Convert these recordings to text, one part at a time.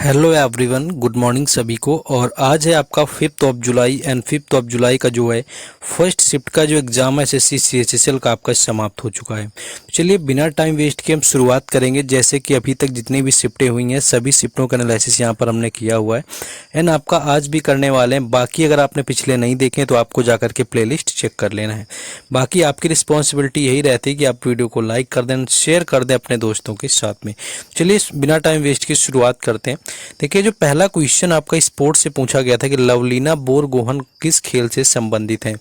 Hello everyone, good morning सभी को। और आज है आपका 5th of July and 5th of July का जो है फर्स्ट शिफ्ट का जो एग्ज़ाम है एसएससी सीएचएसएल का आपका समाप्त हो चुका है। तो चलिए बिना टाइम वेस्ट के हम शुरुआत करेंगे। जैसे कि अभी तक जितनी भी शिफ्टें हुई हैं सभी शिफ्टों का एनालिसिस यहाँ पर हमने किया हुआ है एंड आपका आज भी करने वाले हैं। बाकी अगर आपने पिछले नहीं देखे तो आपको जाकर के प्लेलिस्ट चेक कर लेना है। बाकी आपकी रिस्पॉन्सिबिलिटी यही रहती है कि आप वीडियो को लाइक कर दें, शेयर कर दें अपने दोस्तों के साथ में। चलिए बिना टाइम वेस्ट की शुरुआत करते हैं। देखिए, जो पहला क्वेश्चन आपका स्पोर्ट्स से पूछा गया था कि लवलीना बोरगोहन किस खेल से संबंधित है,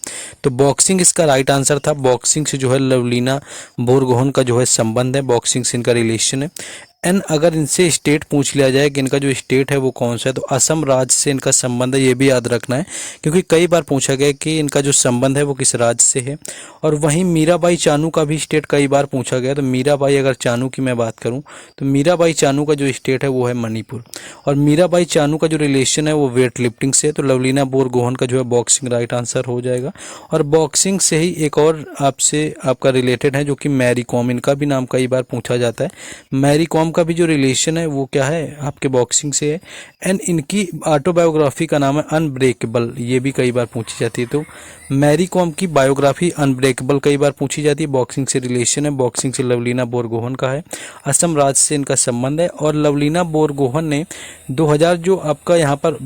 तो बॉक्सिंग इसका राइट आंसर था। बॉक्सिंग से जो है लवलीना बोरगोहन का जो है संबंध है, बॉक्सिंग से इनका रिलेशन है। एंड अगर इनसे स्टेट पूछ लिया जाए कि इनका जो स्टेट है वो कौन सा है, तो असम राज्य से इनका संबंध है। ये भी याद रखना है क्योंकि कई बार पूछा गया कि इनका जो संबंध है वो किस राज्य से है। और वहीं मीराबाई चानू का भी स्टेट कई बार पूछा गया। तो मीराबाई अगर चानू की मैं बात करूं तो मीराबाई चानू का जो स्टेट है वो है मणिपुर। और मीराबाई चानू का जो रिलेशन है वो वेट लिफ्टिंग से, तो लवलीना बोरगोहन का जो है बॉक्सिंग राइट आंसर हो जाएगा। और बॉक्सिंग से ही एक और आपसे आपका रिलेटेड है जो कि मैरी कॉम, इनका भी नाम कई बार पूछा जाता है। मैरी कॉम का भी जो रिलेशन है वो क्या है आपके बॉक्सिंग से है। एंड इनकी ऑटोबायोग्राफी का नाम है अनब्रेकेबल, ये भी कई बार पूछी जाती है। तो मैरी कॉम की बायोग्राफी अनब्रेकेबल कई बार पूछी जाती है। बॉक्सिंग से रिलेशन है, बॉक्सिंग से लवलीना बोरगोहन का है, असम राज्य से इनका संबंध है। और लवलीना बोरगोहन ने 2000 जो आपका यहाँ पर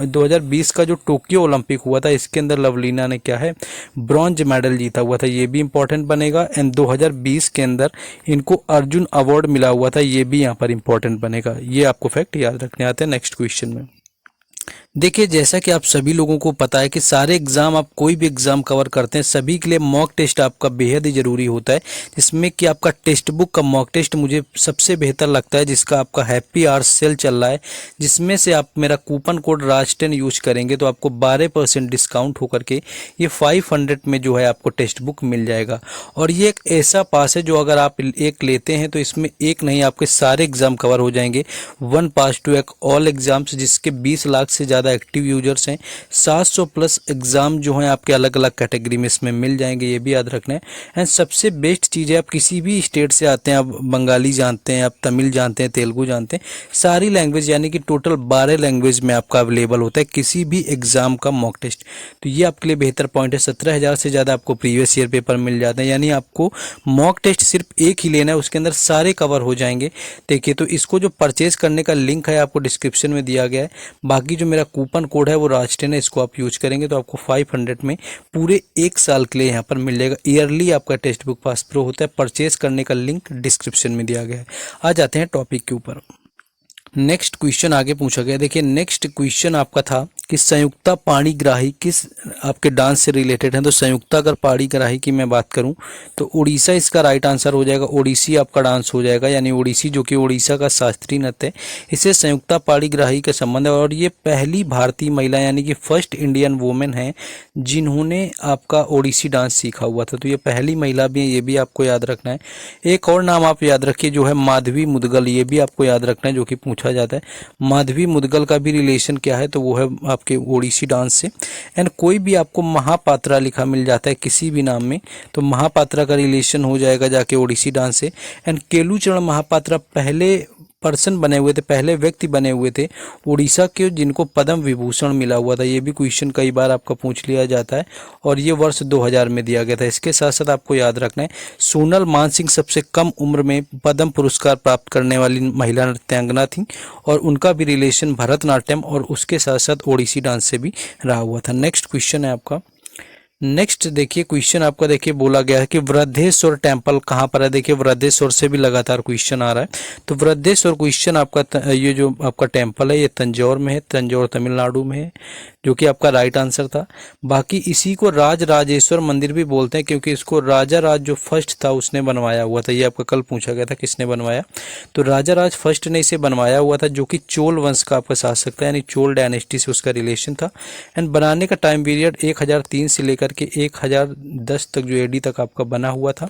2020 का जो टोक्यो ओलंपिक हुआ था इसके अंदर लवलीना ने क्या है ब्रॉन्ज मेडल जीता हुआ था, ये भी इंपॉर्टेंट बनेगा। एंड 2020 के अंदर इनको अर्जुन अवार्ड मिला हुआ था, ये भी यहाँ पर इंपॉर्टेंट बनेगा। ये आपको फैक्ट याद रखने आते हैं नेक्स्ट क्वेश्चन में। देखिए, जैसा कि आप सभी लोगों को पता है कि सारे एग्जाम, आप कोई भी एग्जाम कवर करते हैं सभी के लिए मॉक टेस्ट आपका बेहद ही जरूरी होता है। जिसमें कि आपका टेक्स्ट बुक का मॉक टेस्ट मुझे सबसे बेहतर लगता है, जिसका आपका हैप्पी आवर्स सेल चल रहा है, जिसमें से आप मेरा कूपन कोड राज10 यूज करेंगे तो आपको 12% डिस्काउंट होकर के ये 500 में जो है आपको टेक्स्ट बुक मिल जाएगा। और ये एक ऐसा पास है जो अगर आप एक लेते हैं तो इसमें एक नहीं आपके सारे एग्जाम कवर हो जाएंगे। 1 पास टू एक ऑल एग्जाम्स, जिसके 20 लाख से ज़्यादा एक्टिव यूजर्स हैं। 700 प्लस एग्जाम जो हैं आपके अलग अलग कैटेगरी में इसमें मिल जाएंगे, ये भी याद रखना है। एंड सबसे बेस्ट चीज़ है, आप किसी भी स्टेट से आते हैं, आप बंगाली जानते हैं, आप तमिल जानते हैं, तेलुगु जानते हैं, सारी लैंग्वेज यानी कि टोटल 12 लैंग्वेज में आपका अवेलेबल होता है किसी भी एग्जाम का मॉक टेस्ट। तो ये आपके लिए बेहतर पॉइंट है। 17,000 से ज़्यादा आपको प्रीवियस ईयर पेपर मिल जाते हैं, यानी आपको मॉक टेस्ट सिर्फ एक ही लेना है, उसके अंदर सारे कवर हो जाएंगे। देखिए, तो इसको जो परचेज करने का लिंक है आपको डिस्क्रिप्शन में दिया गया है। बाकी जो मेरा कूपन कोड है वो राज10 है, इसको आप यूज करेंगे तो आपको 500 में पूरे एक साल के लिए यहाँ पर मिल जाएगा। ईयरली आपका टेक्स्ट बुक पास प्रो होता है। परचेज करने का लिंक डिस्क्रिप्शन में दिया गया है। आ जाते हैं टॉपिक के ऊपर। नेक्स्ट क्वेश्चन आगे पूछा गया। देखिए, नेक्स्ट क्वेश्चन आपका था कि संयुक्ता पाणिग्राही किस आपके डांस से रिलेटेड है। तो संयुक्ता अगर पाणिग्राही की मैं बात करूं तो उड़ीसा इसका राइट आंसर हो जाएगा। ओडिसी आपका डांस हो जाएगा, यानी ओडिसी जो कि उड़ीसा का शास्त्रीय नृत्य है, इससे संयुक्ता पाणिग्राही का संबंध है। और ये पहली भारतीय महिला यानी कि फर्स्ट इंडियन वुमेन है जिन्होंने आपका ओडिसी डांस सीखा हुआ था। तो ये पहली महिला भी है, ये भी आपको याद रखना है। एक और नाम आप याद रखिए जो है माधवी मुदगल, ये भी आपको याद रखना है जो कि पूछा जाता है। माधवी मुदगल का भी रिलेशन क्या है, तो वो है आपके ओडिसी डांस से। एंड कोई भी आपको महापात्रा लिखा मिल जाता है किसी भी नाम में, तो महापात्रा का रिलेशन हो जाएगा जाके ओडिसी डांस से। एंड केलूचरण महापात्रा पहले पर्सन बने हुए थे, पहले व्यक्ति बने हुए थे उड़ीसा के जिनको पद्म विभूषण मिला हुआ था। ये भी क्वेश्चन कई बार आपका पूछ लिया जाता है और ये वर्ष 2000 में दिया गया था। इसके साथ साथ आपको याद रखना है सोनल मानसिंह सबसे कम उम्र में पद्म पुरस्कार प्राप्त करने वाली महिला नृत्यांगना थी और उनका भी रिलेशन भरतनाट्यम और उसके साथ साथ ओडिसी डांस से भी रहा हुआ था। नेक्स्ट क्वेश्चन है आपका। नेक्स्ट देखिए क्वेश्चन आपका, देखिए बोला गया है कि वृद्धेश्वर टेम्पल कहाँ पर है। देखिए, वृद्धेश्वर से भी लगातार क्वेश्चन आ रहा है। तो वृद्धेश्वर क्वेश्चन आपका ये जो आपका टेम्पल है ये तंजौर में है, तंजौर तमिलनाडु में है, जो कि आपका राइट आंसर था। बाकी इसी को राज राजेश्वर मंदिर भी बोलते हैं क्योंकि इसको राजा राज जो फर्स्ट था उसने बनवाया हुआ था। ये आपका कल पूछा गया था किसने बनवाया, तो राजा राज फर्स्ट ने इसे बनवाया हुआ था, जो कि चोल वंश का आपका शासक था, यानी चोल डायनेस्टी से उसका रिलेशन था। एंड बनाने का टाइम पीरियड 1003 से लेकर के 1010 तक जो एडी तक आपका बना हुआ था।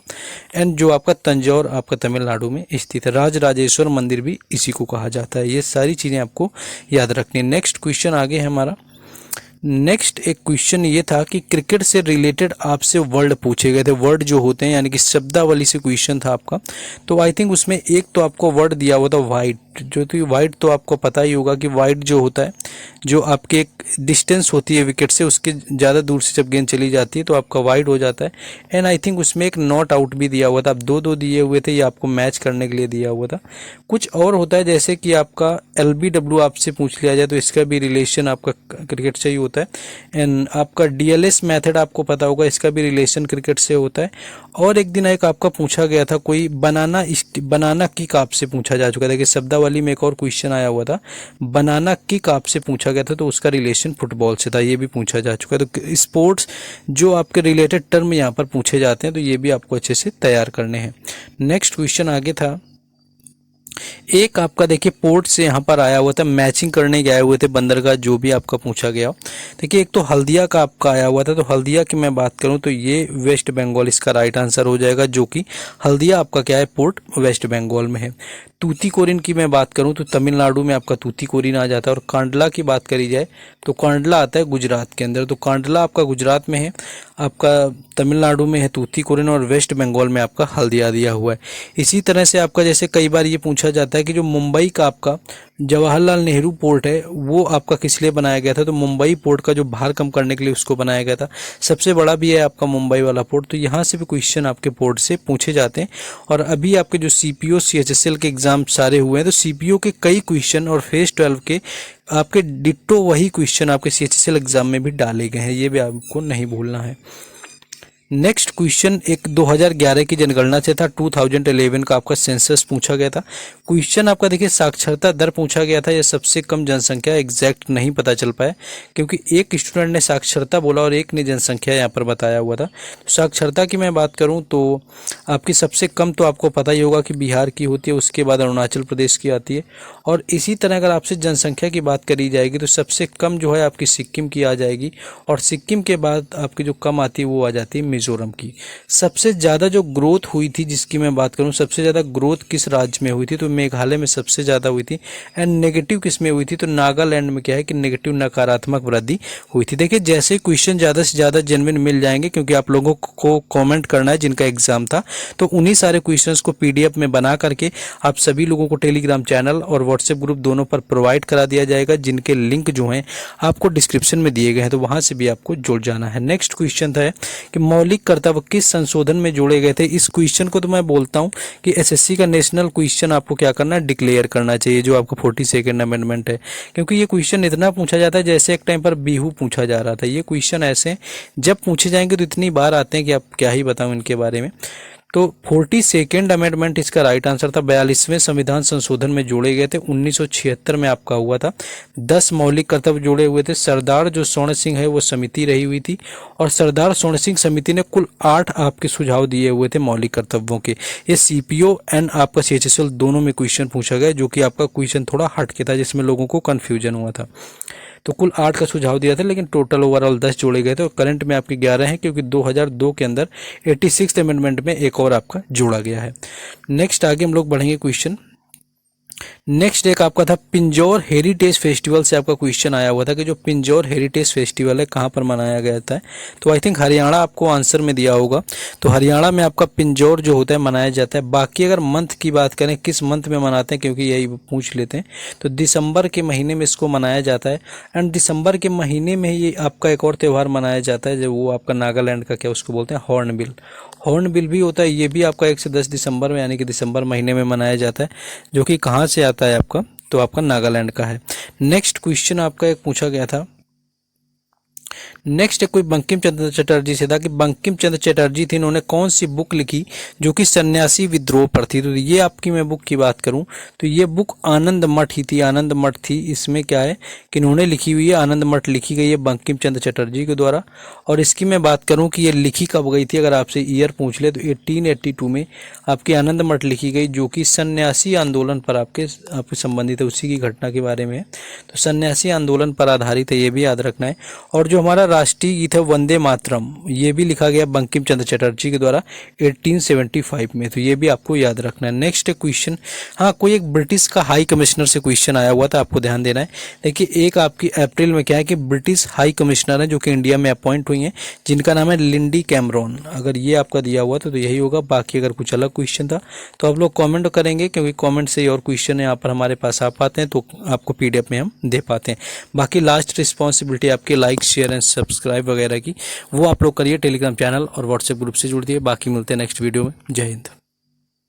एंड जो आपका तंजौर आपका तमिलनाडु में स्थित है। राज राजेश्वर मंदिर भी इसी को कहा जाता है। ये सारी चीज़ें आपको याद रखनी है। नेक्स्ट क्वेश्चन आगे है हमारा। नेक्स्ट एक क्वेश्चन ये था कि क्रिकेट से रिलेटेड आपसे वर्ड पूछे गए थे, वर्ड जो होते हैं यानी कि शब्दावली से क्वेश्चन था आपका। तो आई थिंक उसमें एक तो आपको वर्ड दिया हुआ था वाइड, जो तो वाइड तो आपको पता ही होगा कि वाइड जो होता है, जो आपके एक डिस्टेंस होती है विकेट से, उसके ज़्यादा दूर से जब गेंद चली जाती है तो आपका वाइड हो जाता है। एंड आई थिंक उसमें एक नॉट आउट भी दिया हुआ था, आप दो दो दिए हुए थे, ये आपको मैच करने के लिए दिया हुआ था। कुछ और होता है जैसे कि आपका LBW आपसे पूछ लिया जाए तो इसका भी रिलेशन आपका क्रिकेट से ही होता है। एंड आपका DLS मेथड आपको पता होगा, इसका भी रिलेशन क्रिकेट से होता है। और एक दिन एक आपका पूछा गया था कोई बनाना किक आपसे पूछा जा चुका था कि शब्दावली में एक और क्वेश्चन आया हुआ था, बनाना किक आपसे पूछा गया था, तो उसका रिलेशन फुटबॉल से था, ये भी पूछा जा चुका है। तो स्पोर्ट्स जो आपके रिलेटेड टर्म यहाँ पर पूछे जाते हैं तो ये भी आपको अच्छे से तैयार करने हैं। नेक्स्ट क्वेश्चन आगे था, एक आपका देखिए पोर्ट से यहाँ पर आया हुआ था, मैचिंग करने गए हुए थे बंदरगाह, जो भी आपका पूछा गया। देखिए एक तो हल्दिया का आपका आया हुआ था, तो हल्दिया की मैं बात करूँ तो ये वेस्ट बंगाल इसका राइट आंसर हो जाएगा, जो कि हल्दिया आपका क्या है, पोर्ट वेस्ट बंगाल में है। तूतीकोरिन की मैं बात करूं तो तमिलनाडु में आपका तूतीकोरिन आ जाता है। और कांडला की बात करी जाए तो कांडला आता है गुजरात के अंदर, तो कांडला आपका गुजरात में है, आपका तमिलनाडु में है तूतीकोरिन, और वेस्ट बंगाल में आपका हल्दिया दिया हुआ है। इसी तरह से आपका जैसे कई बार ये पूछा जाता है कि जो मुंबई का आपका जवाहरलाल नेहरू पोर्ट है वो आपका किस लिए बनाया गया था, तो मुंबई पोर्ट का जो भार कम करने के लिए उसको बनाया गया था। सबसे बड़ा भी है आपका मुंबई वाला पोर्ट, तो यहाँ से भी क्वेश्चन आपके पोर्ट से पूछे जाते हैं। और अभी आपके जो CPO CHSL के एग्जाम सारे हुए हैं, तो CPO के कई क्वेश्चन और फेज 12 के आपके डिट्टो वही क्वेश्चन आपके CHSL एग्जाम में भी डाले गए हैं, ये भी आपको नहीं भूलना है। नेक्स्ट क्वेश्चन एक 2011 की जनगणना से था, 2011 का आपका सेंसस पूछा गया था। क्वेश्चन आपका देखिए साक्षरता दर पूछा गया था, या सबसे कम जनसंख्या, एग्जैक्ट नहीं पता चल पाया क्योंकि एक स्टूडेंट ने साक्षरता बोला और एक ने जनसंख्या यहाँ पर बताया हुआ था। तो साक्षरता की मैं बात करूँ तो आपकी सबसे कम तो आपको पता ही होगा कि बिहार की होती है, उसके बाद अरुणाचल प्रदेश की आती है। और इसी तरह अगर आपसे जनसंख्या की बात करी जाएगी तो सबसे कम जो है आपकी सिक्किम की आ जाएगी, और सिक्किम के बाद आपकी जो कम आती है वो आ जाती है मिजोरम की। सबसे ज़्यादा जो ग्रोथ हुई थी जिसकी मैं बात करूं, सबसे ज़्यादा ग्रोथ किस राज्य में हुई थी, तो मेघालय में सबसे ज़्यादा हुई थी। एंड नेगेटिव किस में हुई थी, तो नागालैंड में क्या है कि नेगेटिव नकारात्मक वृद्धि हुई थी। देखिए जैसे क्वेश्चन ज़्यादा से ज़्यादा जेन्युइन मिल जाएंगे, क्योंकि आप लोगों को कॉमेंट करना है जिनका एग्जाम था, तो उन्हीं सारे क्वेश्चंस को PDF में बना करके आप सभी लोगों को टेलीग्राम चैनल और व्हाट्सएप ग्रुप दोनों पर प्रोवाइड करा दिया जाएगा, जिनके लिंक जो हैं आपको डिस्क्रिप्शन में दिए गए हैं, तो वहां से भी आपको जुड़ जाना है। नेक्स्ट क्वेश्चन था कि मौलिक कर्तव्य किस संशोधन में जोड़े गए थे। इस क्वेश्चन को तो मैं बोलता हूं कि SSC का नेशनल क्वेश्चन आपको क्या करना है, डिक्लेयर करना चाहिए, जो आपका 42nd अमेंडमेंट है। क्योंकि ये क्वेश्चन इतना पूछा जाता है जैसे एक टाइम पर बिहू पूछा जा रहा था। ये क्वेश्चन ऐसे जब पूछे जाएंगे तो इतनी बार आते हैं कि आप क्या ही बताऊं इनके बारे में। तो 42nd अमेंडमेंट इसका राइट आंसर था। 42वें संविधान संशोधन में जोड़े गए थे, 1976 में आपका हुआ था। 10 मौलिक कर्तव्य जोड़े हुए थे। सरदार जो स्वर्ण सिंह है वो समिति रही हुई थी, और सरदार स्वर्ण सिंह समिति ने कुल 8 आपके सुझाव दिए हुए थे मौलिक कर्तव्यों के। ये CPO एंड आपका CHSL दोनों में क्वेश्चन पूछा गया, जो कि आपका क्वेश्चन थोड़ा हटके था, जिसमें लोगों को कन्फ्यूजन हुआ था। तो कुल 8 का सुझाव दिया था, लेकिन टोटल ओवरऑल 10 जोड़े गए थे, और करंट में आपके 11 हैं, क्योंकि 2002 के अंदर 86th अमेंडमेंट में एक और आपका जोड़ा गया है। नेक्स्ट आगे हम लोग बढ़ेंगे क्वेश्चन। नेक्स्ट एक आपका था पिंजौर हेरिटेज फेस्टिवल से आपका क्वेश्चन आया हुआ था कि जो पिंजौर हेरिटेज फेस्टिवल है कहाँ पर मनाया गया था। तो आई थिंक हरियाणा आपको आंसर में दिया होगा, तो हरियाणा में आपका पिंजौर जो होता है मनाया जाता है। बाकी अगर मंथ की बात करें किस मंथ में मनाते हैं, क्योंकि यही पूछ लेते हैं, तो दिसंबर के महीने में इसको मनाया जाता है। एंड दिसंबर के महीने में ही आपका एक और त्यौहार मनाया जाता है, जो वो आपका नागालैंड का क्या उसको बोलते हैं, हॉर्नबिल। हॉर्नबिल भी होता है, ये भी आपका 1 से 10 दिसंबर में यानी कि दिसंबर महीने में मनाया जाता है, जो कि कहाँ से आता है आपका, तो आपका नागालैंड का है। नेक्स्ट क्वेश्चन आपका एक पूछा गया था, नेक्स्ट कोई बंकिम चंद्र चटर्जी से था कि बंकिम चंद्र चटर्जी थी, इन्होंने कौन सी बुक लिखी जो कि सन्यासी विद्रोह पर थी। तो ये आपकी मैं बुक की बात करूं तो ये बुक आनंद मठ ही थी, आनंद मठ थी। इसमें क्या है कि इन्होंने लिखी हुई है, आनंद मठ लिखी गई है बंकिम चंद्र चटर्जी के द्वारा। और इसकी मैं बात करूं कि ये लिखी कब गई थी, अगर आपसे ईयर पूछ ले तो 1882 में आपकी आनंद मठ लिखी गई, जो कि सन्यासी आंदोलन पर आपके संबंधित है, उसी की घटना के बारे में है। तो सन्यासी आंदोलन पर आधारित है, ये भी याद रखना है। और जो हमारा राष्ट्रीय गीत है वंदे मातरम, ये भी लिखा गया बंकिम चंद्र चटर्जी के द्वारा 1875 में, तो ये भी आपको याद रखना है। नेक्स्ट क्वेश्चन, हाँ कोई एक ब्रिटिश का हाई कमिश्नर से क्वेश्चन आया हुआ था, आपको ध्यान देना है। देखिए एक आपकी अप्रैल में क्या है कि ब्रिटिश हाई कमिश्नर है जो कि इंडिया में अपॉइंट हुई हैं, जिनका नाम है लिंडी कैमरॉन। अगर ये आपका दिया हुआ था तो यही होगा, बाकी अगर कुछ अलग क्वेश्चन था तो आप लोग कमेंट करेंगे, क्योंकि कमेंट से ही और क्वेश्चन यहाँ पर हमारे पास आ पाते हैं तो आपको पीडीएफ में हम दे पाते हैं। बाकी लास्ट रिस्पॉन्सिबिलिटी आपके लाइक शेयर एंड सब्सक्राइब वगैरह की, वो आप लोग करिए। टेलीग्राम चैनल और व्हाट्सएप ग्रुप से जुड़ दिए। बाकी मिलते हैं नेक्स्ट वीडियो में। जय हिंद।